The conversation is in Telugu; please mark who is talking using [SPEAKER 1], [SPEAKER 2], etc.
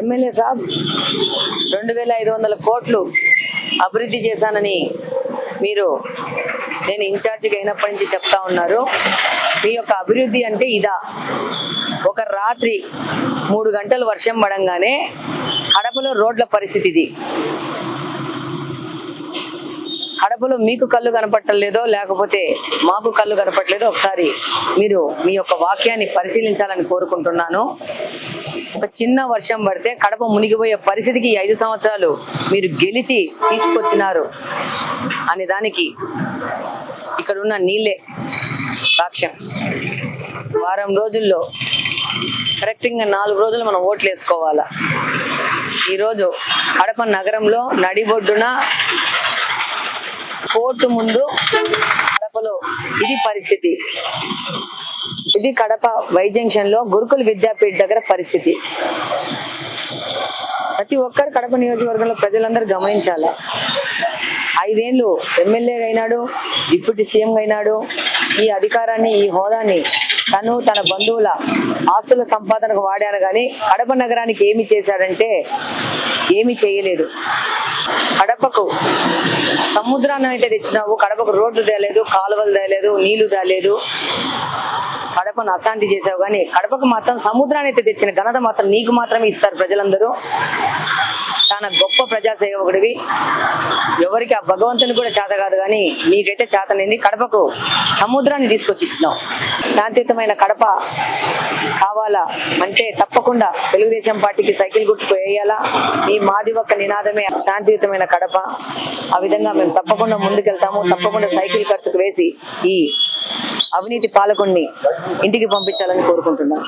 [SPEAKER 1] ఎమ్మెల్యే సాబ్ 2500 కోట్లు అభివృద్ధి చేశానని మీరు నేను ఇన్ఛార్జిగా అయినప్పటి నుంచి చెప్తా ఉన్నారు. మీ యొక్క అభివృద్ధి అంటే ఇదా? ఒక రాత్రి 3 గంటలు వర్షం పడంగానే కడపలో రోడ్ల పరిస్థితి ఇది. కడపలో మీకు కళ్ళు కనపట్టలేదో లేకపోతే మాకు కళ్ళు కనపట్టలేదో ఒకసారి మీరు మీ యొక్క వాక్యాన్ని పరిశీలించాలని కోరుకుంటున్నాను. ఒక చిన్న వర్షం పడితే కడప మునిగిపోయే పరిస్థితికి 5 సంవత్సరాలు మీరు గెలిచి తీసుకొచ్చినారు అనే దానికి ఇక్కడ ఉన్న నీళ్ళే సాక్ష్యం. వారం రోజుల్లో కరెక్ట్గా 4 రోజులు మనం ఓట్లు వేసుకోవాలా. ఈరోజు కడప నగరంలో నడిబొడ్డున కోర్టు ముందు కడపలో ఇది పరిస్థితి. ఇది కడప వై జంక్షన్ లో గురుకుల విద్యాపీఠ దగ్గర పరిస్థితి. ప్రతి ఒక్కరు కడప నియోజకవర్గంలో ప్రజలందరూ గమనించాలి. 5 ఏళ్ళు ఎమ్మెల్యేగా అయినాడు, డిప్యూటీ సీఎంగా అయినాడు. ఈ అధికారాన్ని, ఈ హోదాని తను తన బంధువుల ఆస్తుల సంపాదనకు వాడాను, కానీ కడప నగరానికి ఏమి చేశాడంటే ఏమి చేయలేదు. కడపకు సముద్రాన్ని అయితే తెచ్చినావు, కడపకు రోడ్లు తేలేదు, కాలువలు తేలేదు, నీళ్లు తేలేదు, కడపను అశాంతి చేసావు. కానీ కడపకు మాత్రం సముద్రాన్ని అయితే తెచ్చిన ఘనత మాత్రం నీకు మాత్రమే ఇస్తారు ప్రజలందరూ. చాలా గొప్ప ప్రజాసేవకుడివి. ఎవరికి ఆ భగవంతుని కూడా చేత కాదు, కానీ మీకైతే చేతనైంది. కడపకు సముద్రాన్ని తీసుకొచ్చి ఇచ్చినావు. శాంతియుతమైన కడప కావాలా అంటే తప్పకుండా తెలుగుదేశం పార్టీకి సైకిల్ గుర్తుకు వేయాలా. ఈ మాది ఒక్క నినాదమే శాంతియుతమైన కడప. ఆ విధంగా మేము తప్పకుండా ముందుకెళ్తాము. తప్పకుండా సైకిల్ గుర్తుకు వేసి ఈ అవినీతి పాలకుడిని ఇంటికి పంపించాలని కోరుకుంటున్నాను.